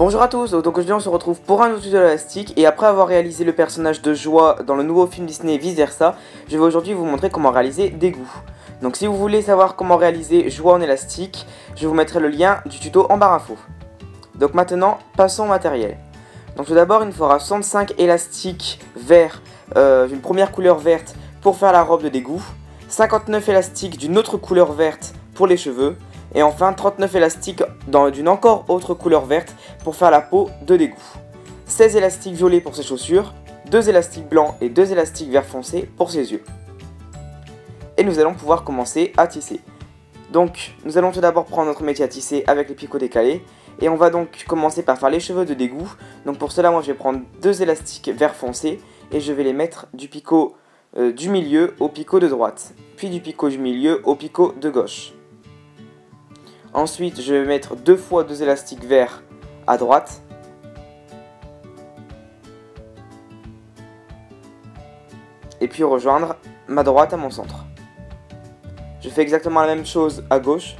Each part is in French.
Bonjour à tous, donc aujourd'hui on se retrouve pour un nouveau tutoriel élastique et après avoir réalisé le personnage de Joie dans le nouveau film Disney Vice Versa, je vais aujourd'hui vous montrer comment réaliser Dégoût. Donc si vous voulez savoir comment réaliser Joie en élastique, je vous mettrai le lien du tuto en barre info. Donc maintenant, passons au matériel. Donc tout d'abord il nous faudra 65 élastiques verts, d'une première couleur verte pour faire la robe de Dégoût, 59 élastiques d'une autre couleur verte pour les cheveux, et enfin 39 élastiques d'une encore autre couleur verte pour faire la peau de Dégoût. 16 élastiques violets pour ses chaussures, 2 élastiques blancs et 2 élastiques vert foncé pour ses yeux. Et nous allons pouvoir commencer à tisser. Donc nous allons tout d'abord prendre notre métier à tisser avec les picots décalés. Et on va donc commencer par faire les cheveux de Dégoût. Donc pour cela moi je vais prendre 2 élastiques vert foncé et je vais les mettre du picot du milieu au picot de droite. Puis du picot du milieu au picot de gauche. Ensuite, je vais mettre 2 fois 2 élastiques verts à droite. Et puis rejoindre ma droite à mon centre. Je fais exactement la même chose à gauche.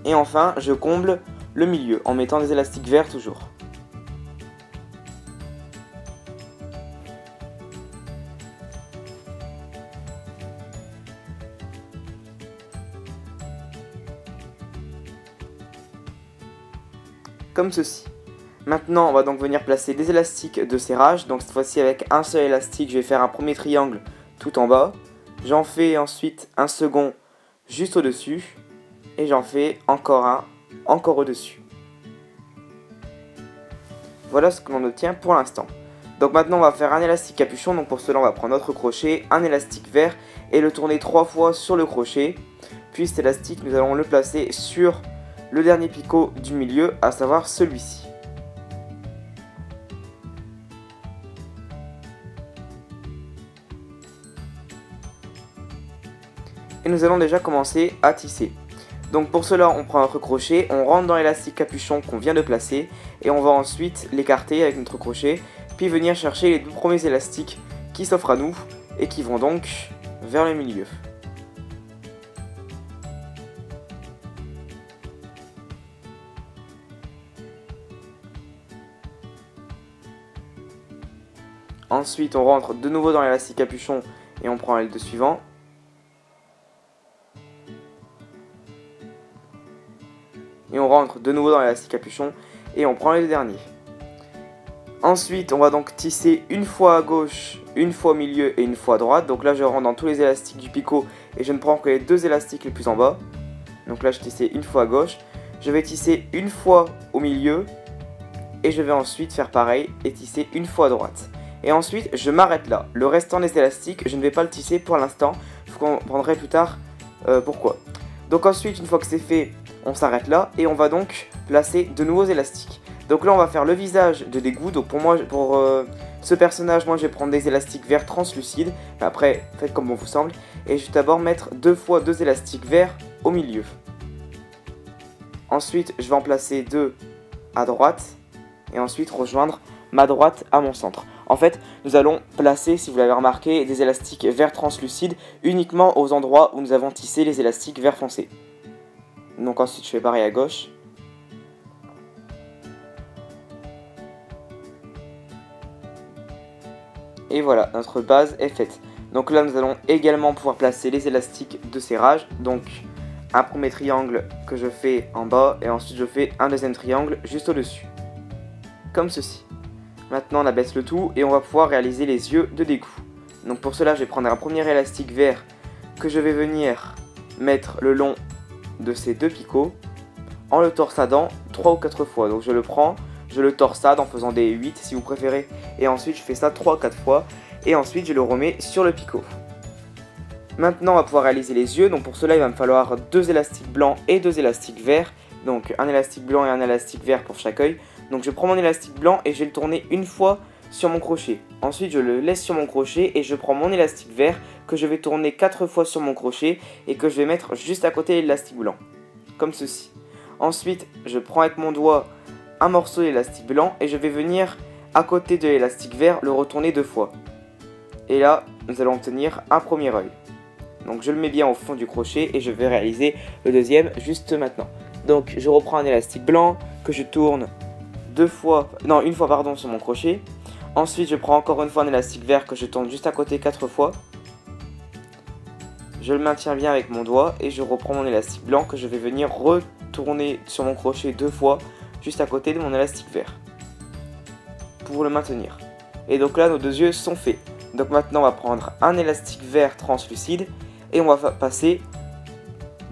Et enfin, je comble le milieu en mettant des élastiques verts toujours. Comme ceci. Maintenant on va donc venir placer des élastiques de serrage. Donc cette fois-ci avec un seul élastique je vais faire un premier triangle tout en bas. J'en fais ensuite un second juste au dessus. Et j'en fais encore un encore au-dessus. Voilà ce que l'on obtient pour l'instant. Donc maintenant on va faire un élastique capuchon. Donc pour cela on va prendre notre crochet, un élastique vert et le tourner 3 fois sur le crochet. Puis cet élastique nous allons le placer sur le dernier picot du milieu, à savoir celui-ci. Et nous allons déjà commencer à tisser. Donc pour cela on prend notre crochet, on rentre dans l'élastique capuchon qu'on vient de placer et on va ensuite l'écarter avec notre crochet, puis venir chercher les 2 premiers élastiques qui s'offrent à nous et qui vont donc vers le milieu. Ensuite on rentre de nouveau dans l'élastique capuchon et on prend les 2 suivants. Et on rentre de nouveau dans l'élastique capuchon et on prend les 2 derniers. Ensuite on va donc tisser une fois à gauche, une fois au milieu et une fois à droite. Donc là je rentre dans tous les élastiques du picot et je ne prends que les 2 élastiques les plus en bas. Donc là je tissais une fois à gauche. Je vais tisser une fois au milieu et je vais ensuite faire pareil et tisser une fois à droite. Et ensuite je m'arrête là. Le restant des élastiques je ne vais pas le tisser pour l'instant. Vous comprendrez plus tard pourquoi. Donc ensuite une fois que c'est fait, on s'arrête là et on va donc placer de nouveaux élastiques. Donc là on va faire le visage de Dégoût. Donc pour ce personnage, moi je vais prendre des élastiques verts translucides. Après faites comme bon vous semble. Et je vais d'abord mettre 2 fois 2 élastiques verts au milieu. Ensuite je vais en placer 2 à droite. Et ensuite rejoindre ma droite à mon centre. En fait nous allons placer, si vous l'avez remarqué, des élastiques verts translucides uniquement aux endroits où nous avons tissé les élastiques vert foncé. Donc ensuite je fais pareil à gauche. Et voilà, notre base est faite. Donc là nous allons également pouvoir placer les élastiques de serrage. Donc un premier triangle que je fais en bas et ensuite je fais un deuxième triangle juste au dessus. Comme ceci. Maintenant on abaisse le tout et on va pouvoir réaliser les yeux de Dégoût. Donc pour cela je vais prendre un premier élastique vert que je vais venir mettre le long de ces 2 picots en le torsadant 3 ou 4 fois. Donc je le prends, je le torsade en faisant des 8 si vous préférez et ensuite je fais ça 3 ou 4 fois et ensuite je le remets sur le picot. Maintenant on va pouvoir réaliser les yeux. Donc pour cela il va me falloir 2 élastiques blancs et 2 élastiques verts. Donc un élastique blanc et un élastique vert pour chaque œil. Donc je prends mon élastique blanc et je vais le tourner une fois sur mon crochet. Ensuite je le laisse sur mon crochet et je prends mon élastique vert que je vais tourner 4 fois sur mon crochet et que je vais mettre juste à côté de l'élastique blanc. Comme ceci. Ensuite je prends avec mon doigt un morceau d'élastique blanc et je vais venir à côté de l'élastique vert, le retourner 2 fois. Et là, nous allons obtenir un premier œil. Donc je le mets bien au fond du crochet et je vais réaliser le deuxième juste maintenant. Donc je reprends un élastique blanc que je tourne une fois pardon, sur mon crochet. Ensuite je prends encore une fois un élastique vert que je tourne juste à côté 4 fois. Je le maintiens bien avec mon doigt et je reprends mon élastique blanc que je vais venir retourner sur mon crochet 2 fois juste à côté de mon élastique vert pour le maintenir. Et donc là nos deux yeux sont faits. Donc maintenant on va prendre un élastique vert translucide et on va passer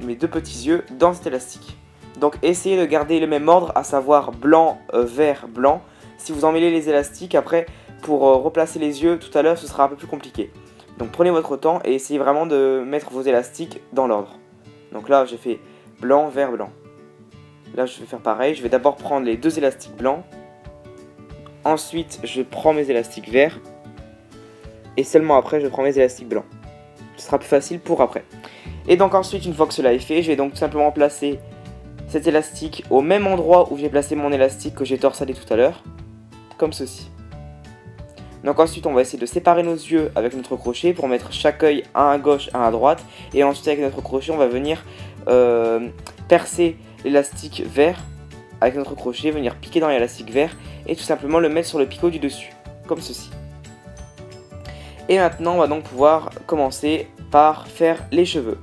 mes deux petits yeux dans cet élastique. Donc essayez de garder le même ordre, à savoir blanc, vert, blanc. Si vous emmêlez les élastiques après pour replacer les yeux tout à l'heure ce sera un peu plus compliqué. Donc prenez votre temps et essayez vraiment de mettre vos élastiques dans l'ordre. Donc là j'ai fait blanc, vert, blanc. Là je vais faire pareil, je vais d'abord prendre les deux élastiques blancs. Ensuite je prends mes élastiques verts. Et seulement après je prends mes élastiques blancs. Ce sera plus facile pour après. Et donc ensuite une fois que cela est fait, je vais donc tout simplement placer cet élastique au même endroit où j'ai placé mon élastique que j'ai torsadé tout à l'heure. Comme ceci. Donc ensuite on va essayer de séparer nos yeux avec notre crochet pour mettre chaque œil un à gauche, un à droite. Et ensuite avec notre crochet on va venir percer l'élastique vert avec notre crochet, venir piquer dans l'élastique vert et tout simplement le mettre sur le picot du dessus. Comme ceci. Et maintenant on va donc pouvoir commencer par faire les cheveux.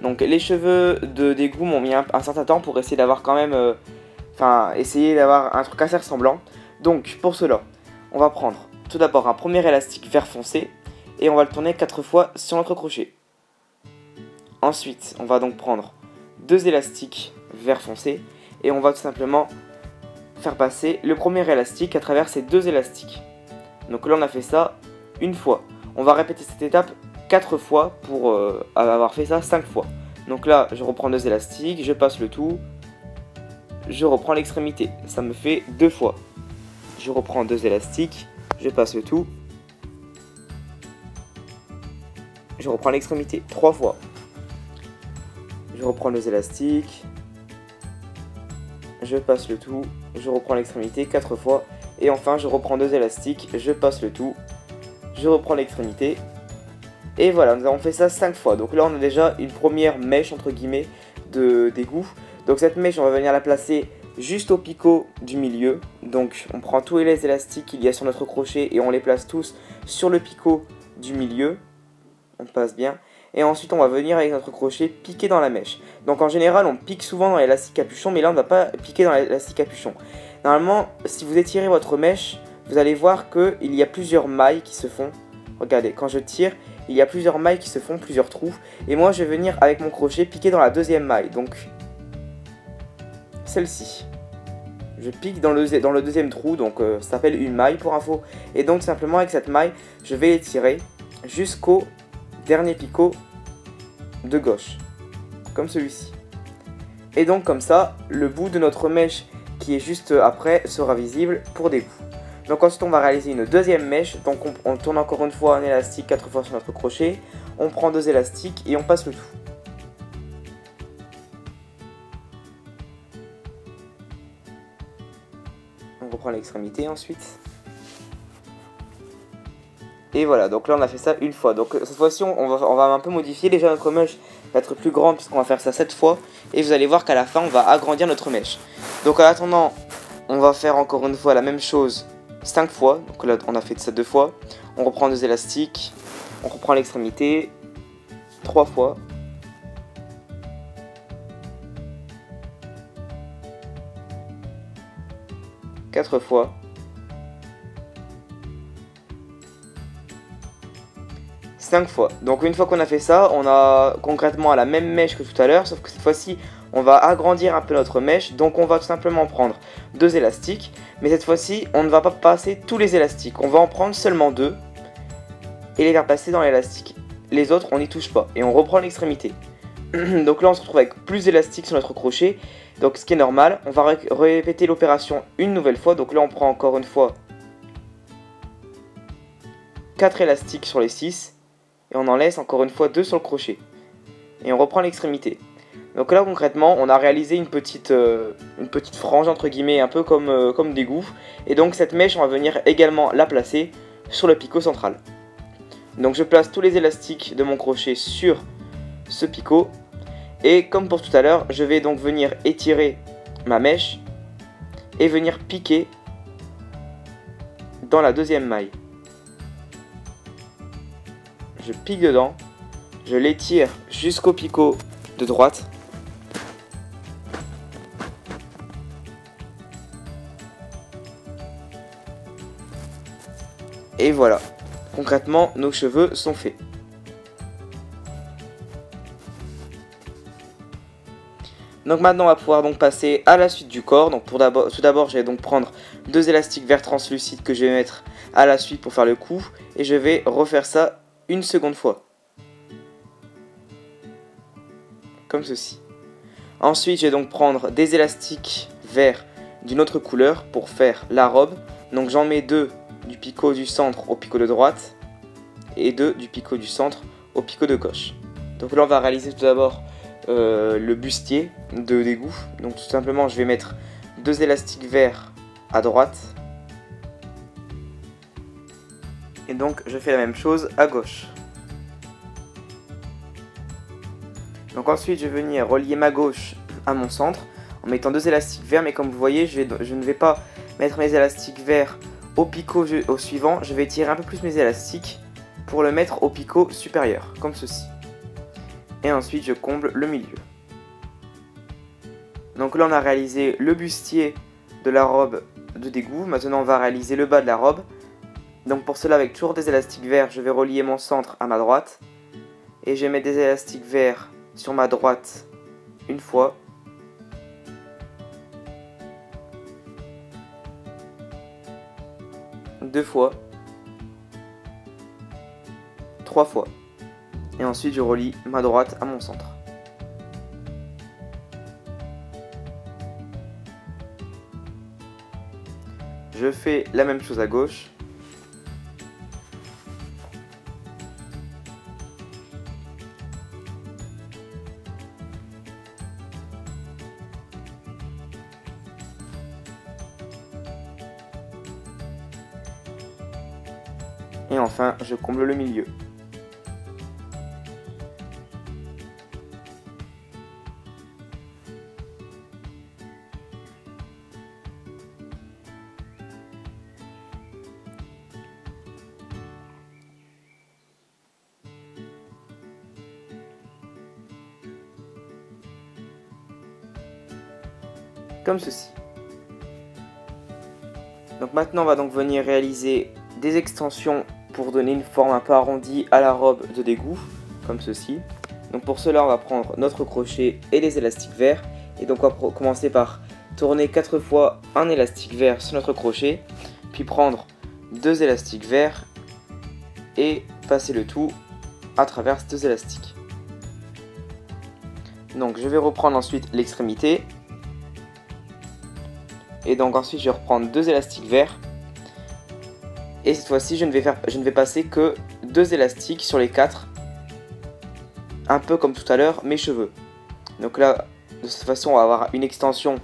Donc les cheveux d'égout m'ont mis un certain temps pour essayer d'avoir quand même essayer d'avoir un truc assez ressemblant. Donc pour cela on va prendre tout d'abord un premier élastique vert foncé et on va le tourner 4 fois sur notre crochet. Ensuite on va donc prendre deux élastiques vert foncé et on va tout simplement faire passer le premier élastique à travers ces deux élastiques. Donc là on a fait ça une fois. On va répéter cette étape 4 fois pour avoir fait ça 5 fois. Donc là, je reprends deux élastiques, je passe le tout, je reprends l'extrémité. Ça me fait 2 fois. Je reprends deux élastiques, je passe le tout, je reprends l'extrémité 3 fois. Je reprends deux élastiques, je passe le tout, je reprends l'extrémité 4 fois. Et enfin, je reprends deux élastiques, je passe le tout. Je reprends l'extrémité. Et voilà, nous avons fait ça 5 fois. Donc là on a déjà une première mèche entre guillemets d'égout. Donc cette mèche on va venir la placer juste au picot du milieu. Donc on prend tous les élastiques qu'il y a sur notre crochet et on les place tous sur le picot du milieu. On passe bien. Et ensuite on va venir avec notre crochet piquer dans la mèche. Donc en général on pique souvent dans l'élastique capuchon, mais là on ne va pas piquer dans l'élastique capuchon. Normalement si vous étirez votre mèche, vous allez voir qu'il y a plusieurs mailles qui se font. Regardez, quand je tire, il y a plusieurs mailles qui se font, plusieurs trous. Et moi, je vais venir avec mon crochet piquer dans la deuxième maille. Donc, celle-ci. Je pique dans le deuxième trou, donc ça s'appelle une maille pour info. Et donc, simplement avec cette maille, je vais étirer jusqu'au dernier picot de gauche. Comme celui-ci. Et donc, comme ça, le bout de notre mèche qui est juste après sera visible pour des coups. Donc ensuite on va réaliser une deuxième mèche. Donc on tourne encore une fois un élastique 4 fois sur notre crochet. On prend deux élastiques et on passe le tout. On reprend l'extrémité ensuite. Et voilà, donc là on a fait ça une fois. Donc cette fois-ci on va un peu modifier. Déjà notre mèche va être plus grande puisqu'on va faire ça 7 fois. Et vous allez voir qu'à la fin on va agrandir notre mèche. Donc en attendant on va faire encore une fois la même chose 5 fois, donc là on a fait ça 2 fois. On reprend deux élastiques, on reprend l'extrémité 3 fois. Quatre fois. Cinq fois. Donc une fois qu'on a fait ça, on a concrètement la même mèche que tout à l'heure, sauf que cette fois-ci on va agrandir un peu notre mèche. Donc on va tout simplement prendre deux élastiques. Mais cette fois-ci, on ne va pas passer tous les élastiques. On va en prendre seulement deux et les faire passer dans l'élastique. Les autres, on n'y touche pas. Et on reprend l'extrémité. Donc là, on se retrouve avec plus d'élastiques sur notre crochet. Donc ce qui est normal. On va répéter l'opération une nouvelle fois. Donc là, on prend encore une fois 4 élastiques sur les 6. Et on en laisse encore une fois 2 sur le crochet. Et on reprend l'extrémité. Donc là concrètement on a réalisé une petite frange entre guillemets, un peu comme des goûts. Et donc cette mèche on va venir également la placer sur le picot central. Donc je place tous les élastiques de mon crochet sur ce picot. Et comme pour tout à l'heure, je vais donc venir étirer ma mèche et venir piquer dans la deuxième maille. Je pique dedans, je l'étire jusqu'au picot de droite. Et voilà, concrètement nos cheveux sont faits. Donc maintenant on va pouvoir donc passer à la suite du corps. Donc tout d'abord je vais donc prendre deux élastiques verts translucides que je vais mettre à la suite pour faire le cou. Et je vais refaire ça une seconde fois. Comme ceci. Ensuite je vais donc prendre des élastiques verts d'une autre couleur pour faire la robe. Donc j'en mets deux du picot du centre au picot de droite. Et deux du picot du centre au picot de gauche. Donc là on va réaliser tout d'abord le bustier d'égout. Donc tout simplement je vais mettre deux élastiques verts à droite et donc je fais la même chose à gauche. Donc ensuite je vais venir relier ma gauche à mon centre en mettant deux élastiques verts, mais comme vous voyez je ne vais pas mettre mes élastiques verts au picot au suivant, je vais tirer un peu plus mes élastiques pour le mettre au picot supérieur comme ceci. Et ensuite je comble le milieu. Donc là on a réalisé le bustier de la robe de d'égout. Maintenant on va réaliser le bas de la robe. Donc pour cela avec toujours des élastiques verts, je vais relier mon centre à ma droite. Et je vais mettre des élastiques verts sur ma droite une fois. Deux fois. Trois fois. Et ensuite je relie ma droite à mon centre. Je fais la même chose à gauche. Et enfin, je comble le milieu. Comme ceci. Donc maintenant on va donc venir réaliser des extensions pour donner une forme un peu arrondie à la robe de d'égout, comme ceci. Donc pour cela on va prendre notre crochet et les élastiques verts. Et donc on va commencer par tourner 4 fois un élastique vert sur notre crochet, puis prendre deux élastiques verts et passer le tout à travers ces deux élastiques. Donc je vais reprendre ensuite l'extrémité. Et donc ensuite je vais reprendre deux élastiques verts. Et cette fois-ci je ne vais passer que deux élastiques sur les 4. Un peu comme tout à l'heure mes cheveux. Donc là de cette façon on va avoir une extension.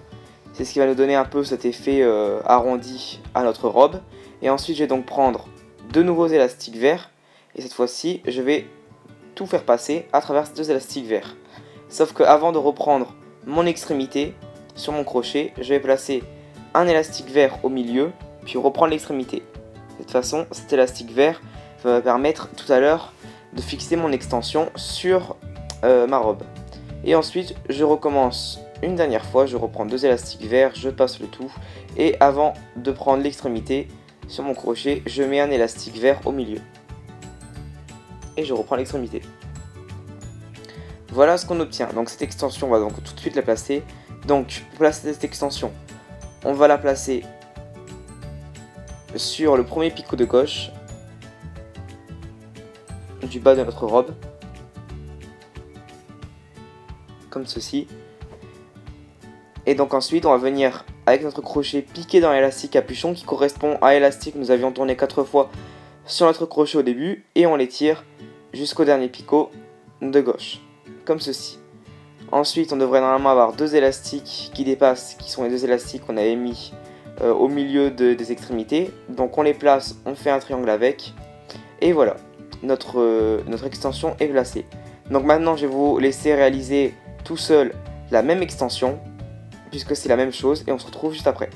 C'est ce qui va nous donner un peu cet effet arrondi à notre robe. Et ensuite je vais donc prendre deux nouveaux élastiques verts. Et cette fois-ci je vais tout faire passer à travers ces deux élastiques verts. Sauf que avant de reprendre mon extrémité sur mon crochet, je vais placer un élastique vert au milieu, puis reprendre l'extrémité. De cette façon, cet élastique vert va me permettre tout à l'heure de fixer mon extension sur ma robe. Et ensuite, je recommence une dernière fois, je reprends deux élastiques verts, je passe le tout. Et avant de prendre l'extrémité sur mon crochet, je mets un élastique vert au milieu. Et je reprends l'extrémité. Voilà ce qu'on obtient. Donc cette extension, on va donc tout de suite la placer. Donc pour placer cette extension, on va la placer sur le premier picot de gauche du bas de notre robe, comme ceci. Et donc ensuite on va venir avec notre crochet piquer dans l'élastique capuchon qui correspond à l'élastique que nous avions tourné 4 fois sur notre crochet au début, et on l'étire jusqu'au dernier picot de gauche, comme ceci. Ensuite, on devrait normalement avoir deux élastiques qui dépassent, qui sont les deux élastiques qu'on avait mis au milieu des extrémités. Donc on les place, on fait un triangle avec, et voilà, notre extension est placée. Donc maintenant, je vais vous laisser réaliser tout seul la même extension, puisque c'est la même chose, et on se retrouve juste après.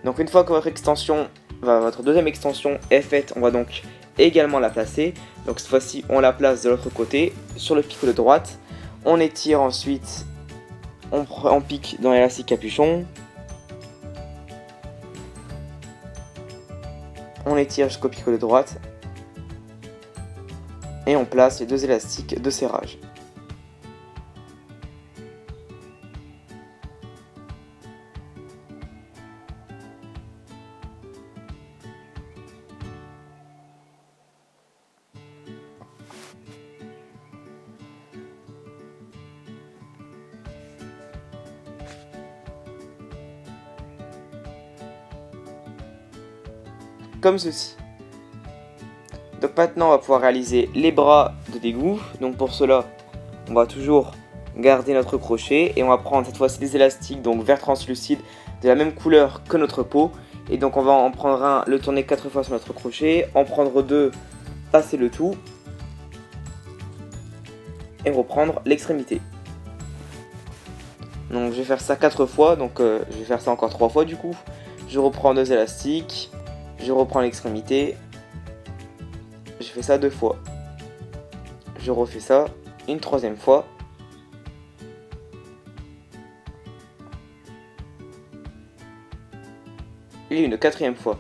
Donc une fois que votre deuxième extension est faite, on va donc également la placer. Donc cette fois-ci, on la place de l'autre côté, sur le picot de droite. On étire ensuite, on pique dans l'élastique capuchon. On étire jusqu'au picot de droite. Et on place les deux élastiques de serrage. Comme ceci. Donc maintenant on va pouvoir réaliser les bras de d'égout. Donc pour cela on va toujours garder notre crochet et on va prendre cette fois-ci des élastiques donc vert translucide de la même couleur que notre peau. Et donc on va en prendre un, le tourner 4 fois sur notre crochet, en prendre deux, passer le tout et reprendre l'extrémité. Donc je vais faire ça 4 fois, donc je vais faire ça encore 3 fois du coup. Je reprends deux élastiques, je reprends l'extrémité, je fais ça 2 fois. Je refais ça une 3e fois. Et une 4e fois.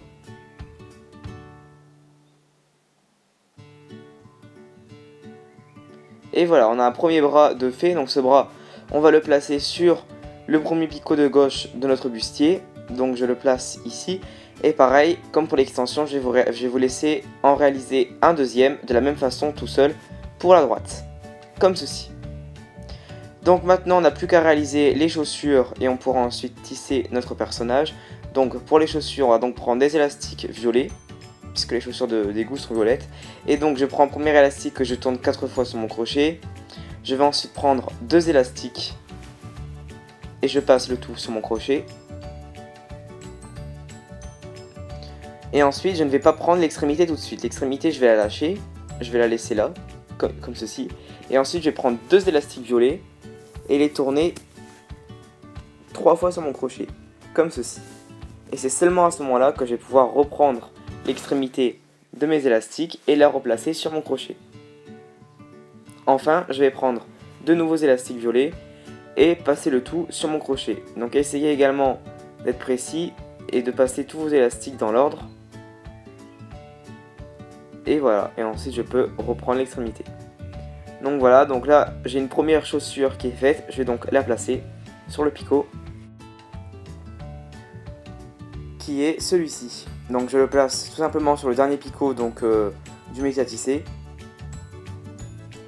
Et voilà, on a un premier bras de fait. Donc ce bras, on va le placer sur le premier picot de gauche de notre bustier. Donc je le place ici. Et pareil, comme pour l'extension, je vais vous laisser en réaliser un deuxième de la même façon tout seul pour la droite. Comme ceci. Donc maintenant, on n'a plus qu'à réaliser les chaussures et on pourra ensuite tisser notre personnage. Donc pour les chaussures, on va donc prendre des élastiques violets, puisque les chaussures d'égout sont violettes. Et donc je prends un premier élastique que je tourne 4 fois sur mon crochet. Je vais ensuite prendre deux élastiques et je passe le tout sur mon crochet. Et ensuite, je ne vais pas prendre l'extrémité tout de suite. L'extrémité, je vais la lâcher. Je vais la laisser là, comme ceci. Et ensuite, je vais prendre deux élastiques violets et les tourner 3 fois sur mon crochet, comme ceci. Et c'est seulement à ce moment-là que je vais pouvoir reprendre l'extrémité de mes élastiques et la replacer sur mon crochet. Enfin, je vais prendre de nouveaux élastiques violets et passer le tout sur mon crochet. Donc essayez également d'être précis et de passer tous vos élastiques dans l'ordre. Et voilà, et ensuite je peux reprendre l'extrémité. Donc voilà, donc là j'ai une première chaussure qui est faite, je vais donc la placer sur le picot qui est celui-ci. Donc je le place tout simplement sur le dernier picot donc, du métier à tisser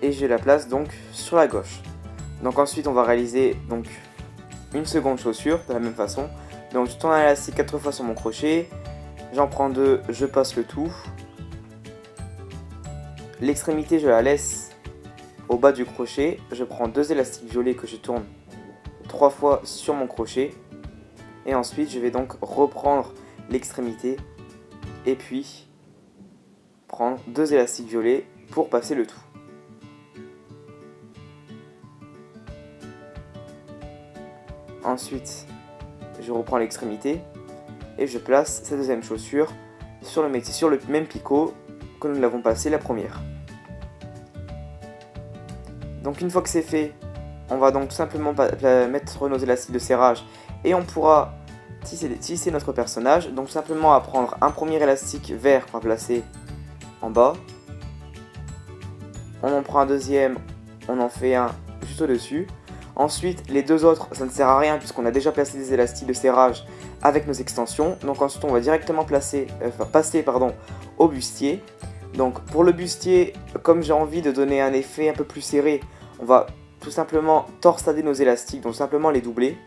et je la place donc sur la gauche. Donc ensuite on va réaliser donc une seconde chaussure de la même façon. Donc je tourne un élastique 4 fois sur mon crochet, j'en prends deux, je passe le tout. L'extrémité je la laisse au bas du crochet, je prends deux élastiques violets que je tourne 3 fois sur mon crochet et ensuite je vais donc reprendre l'extrémité et puis prendre deux élastiques violets pour passer le tout. Ensuite je reprends l'extrémité et je place cette deuxième chaussure sur le même picot que nous l'avons passé la première. Donc une fois que c'est fait, on va donc tout simplement mettre nos élastiques de serrage et on pourra tisser notre personnage. Donc tout simplement à prendre un premier élastique vert qu'on va placer en bas. On en prend un deuxième, on en fait un juste au-dessus. Ensuite, les deux autres, ça ne sert à rien puisqu'on a déjà placé des élastiques de serrage avec nos extensions. Donc ensuite, on va directement passer au bustier. Donc pour le bustier, comme j'ai envie de donner un effet un peu plus serré, on va tout simplement torsader nos élastiques, donc simplement les doubler.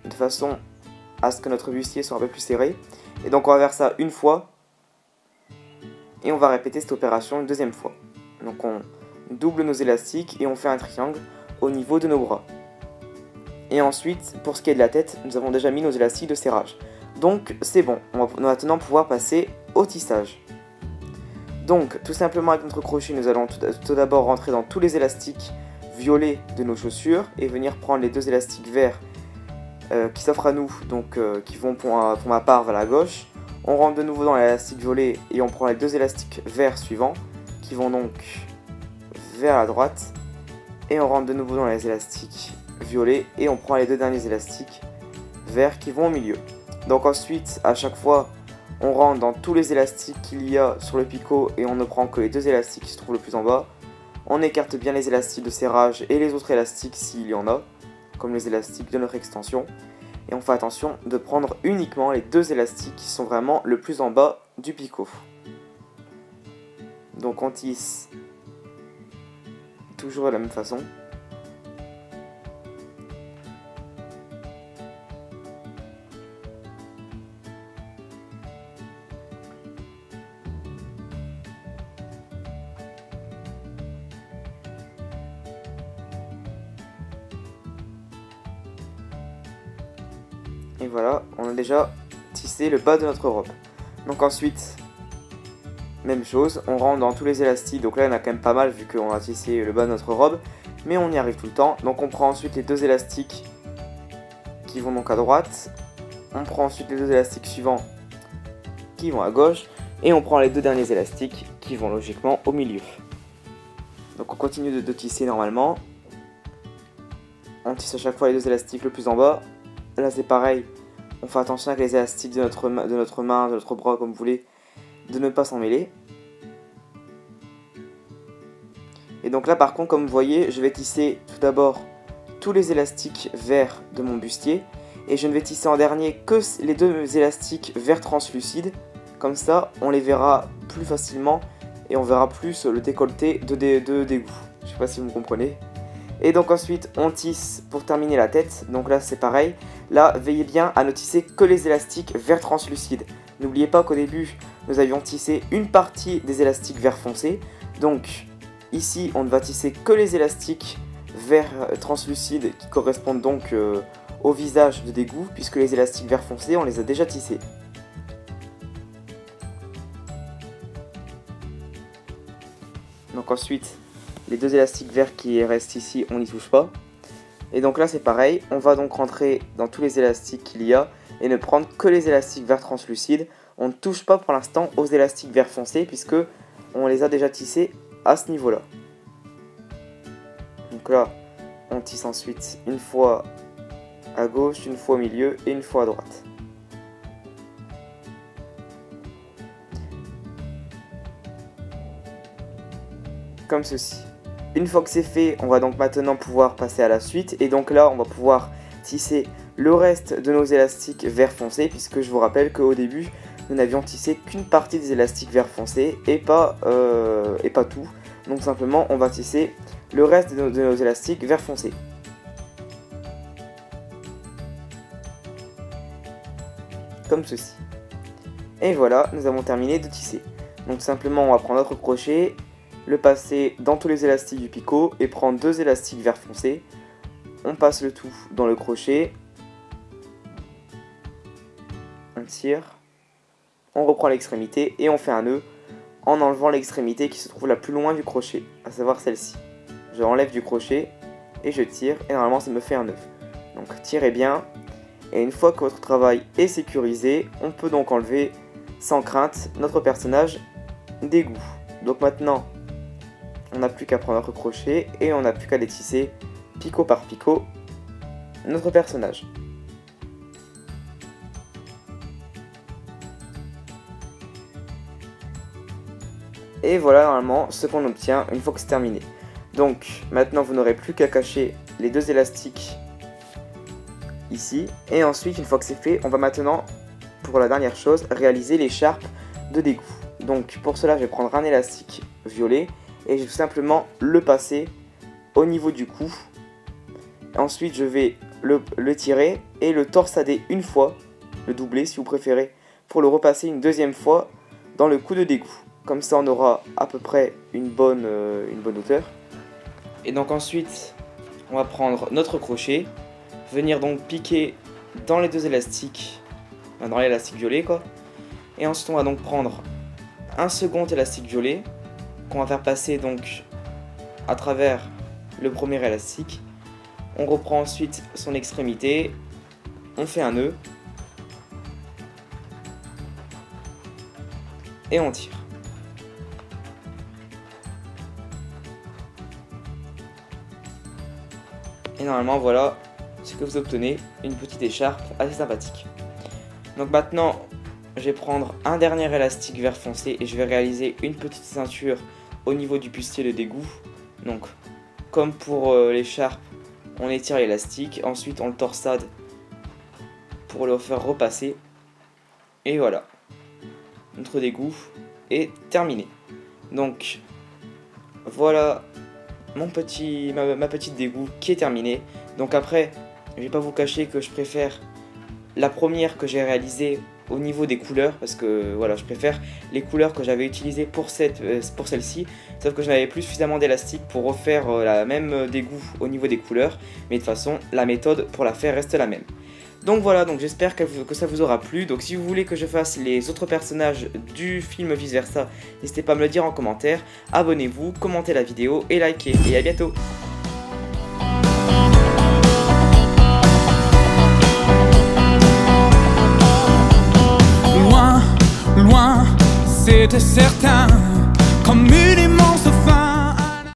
De façon à ce que notre bustier soit un peu plus serré. Et donc on va faire ça une fois. Et on va répéter cette opération une deuxième fois. Donc on double nos élastiques et on fait un triangle. au niveau de nos bras. Et ensuite, pour ce qui est de la tête, nous avons déjà mis nos élastiques de serrage. Donc c'est bon, on va maintenant pouvoir passer au tissage. Donc tout simplement avec notre crochet, nous allons tout d'abord rentrer dans tous les élastiques violets de nos chaussures et venir prendre les deux élastiques verts qui s'offrent à nous, donc qui vont pour ma part vers la gauche. On rentre de nouveau dans l'élastique violet et on prend les deux élastiques verts suivants qui vont donc vers la droite. Et on rentre de nouveau dans les élastiques violets et on prend les deux derniers élastiques verts qui vont au milieu. Donc ensuite, à chaque fois, on rentre dans tous les élastiques qu'il y a sur le picot et on ne prend que les deux élastiques qui se trouvent le plus en bas. On écarte bien les élastiques de serrage et les autres élastiques s'il y en a, comme les élastiques de notre extension. Et on fait attention de prendre uniquement les deux élastiques qui sont vraiment le plus en bas du picot. Donc on tisse toujours de la même façon. Et voilà, on a déjà tissé le bas de notre robe. Donc ensuite, même chose, on rentre dans tous les élastiques. Donc là, il y en a quand même pas mal vu qu'on a tissé le bas de notre robe. Mais on y arrive tout le temps. Donc on prend ensuite les deux élastiques qui vont donc à droite. On prend ensuite les deux élastiques suivants qui vont à gauche. Et on prend les deux derniers élastiques qui vont logiquement au milieu. Donc on continue de tisser normalement. On tisse à chaque fois les deux élastiques le plus en bas. Là c'est pareil, on fait attention avec les élastiques de notre main, de notre bras comme vous voulez, de ne pas s'en mêler. Et donc là par contre comme vous voyez, je vais tisser tout d'abord tous les élastiques verts de mon bustier. Et je ne vais tisser en dernier que les deux élastiques verts translucides. Comme ça on les verra plus facilement et on verra plus le décolleté de d'égout. Je sais pas si vous me comprenez. Et donc ensuite on tisse pour terminer la tête, donc là c'est pareil. Là veillez bien à ne tisser que les élastiques vert translucides. N'oubliez pas qu'au début nous avions tissé une partie des élastiques vert foncé. Donc ici on ne va tisser que les élastiques vert translucides qui correspondent donc au visage de d'égout, puisque les élastiques vert foncé on les a déjà tissés. Donc ensuite les deux élastiques verts qui restent ici, on n'y touche pas. Et donc là c'est pareil, on va donc rentrer dans tous les élastiques qu'il y a et ne prendre que les élastiques verts translucides. On ne touche pas pour l'instant aux élastiques vert foncé puisque on les a déjà tissés à ce niveau là. Donc là on tisse ensuite une fois à gauche, une fois au milieu et une fois à droite. Comme ceci. Une fois que c'est fait, on va donc maintenant pouvoir passer à la suite. Et donc là, on va pouvoir tisser le reste de nos élastiques vert foncé. Puisque je vous rappelle qu'au début, nous n'avions tissé qu'une partie des élastiques vert foncé et pas tout. Donc simplement, on va tisser le reste de nos élastiques vert foncé. Comme ceci. Et voilà, nous avons terminé de tisser. Donc simplement, on va prendre notre crochet, le passer dans tous les élastiques du picot et prendre deux élastiques vert foncé. On passe le tout dans le crochet. On tire. On reprend l'extrémité et on fait un nœud en enlevant l'extrémité qui se trouve la plus loin du crochet, à savoir celle-ci. Je enlève du crochet et je tire et normalement ça me fait un nœud. Donc tirez bien. Et une fois que votre travail est sécurisé, on peut donc enlever sans crainte notre personnage d'égout. Donc maintenant, on n'a plus qu'à prendre notre crochet et on n'a plus qu'à détisser picot par picot notre personnage. Et voilà normalement ce qu'on obtient une fois que c'est terminé. Donc maintenant vous n'aurez plus qu'à cacher les deux élastiques ici. Et ensuite une fois que c'est fait, on va maintenant, pour la dernière chose, réaliser l'écharpe de d'égout. Donc pour cela je vais prendre un élastique violet et je vais tout simplement le passer au niveau du cou. Ensuite je vais le tirer et le torsader une fois, le doubler si vous préférez, pour le repasser une deuxième fois dans le cou de d'égout. Comme ça on aura à peu près une bonne hauteur. Et donc ensuite on va prendre notre crochet, venir donc piquer dans les deux élastiques, dans l'élastique violet quoi. Et ensuite on va donc prendre un second élastique violet qu'on va faire passer donc à travers le premier élastique. On reprend ensuite son extrémité, on fait un nœud et on tire. Et normalement voilà ce que vous obtenez, une petite écharpe assez sympathique. Donc maintenant je vais prendre un dernier élastique vert foncé et je vais réaliser une petite ceinture au niveau du bustier de d'égout. Donc comme pour l'écharpe, on étire l'élastique, ensuite on le torsade pour le faire repasser. Et voilà, notre d'égout est terminé. Donc voilà ma petite d'égout qui est terminée. Donc après, je vais pas vous cacher que je préfère la première que j'ai réalisée au niveau des couleurs, parce que voilà, je préfère les couleurs que j'avais utilisées pour celle-ci, sauf que je n'avais plus suffisamment d'élastique pour refaire la même d'égout au niveau des couleurs, mais de toute façon la méthode pour la faire reste la même. Donc voilà, donc j'espère que ça vous aura plu. Donc si vous voulez que je fasse les autres personnages du film Vice Versa, n'hésitez pas à me le dire en commentaire, abonnez-vous, commentez la vidéo et likez, et à bientôt. Loin, c'était certain, comme une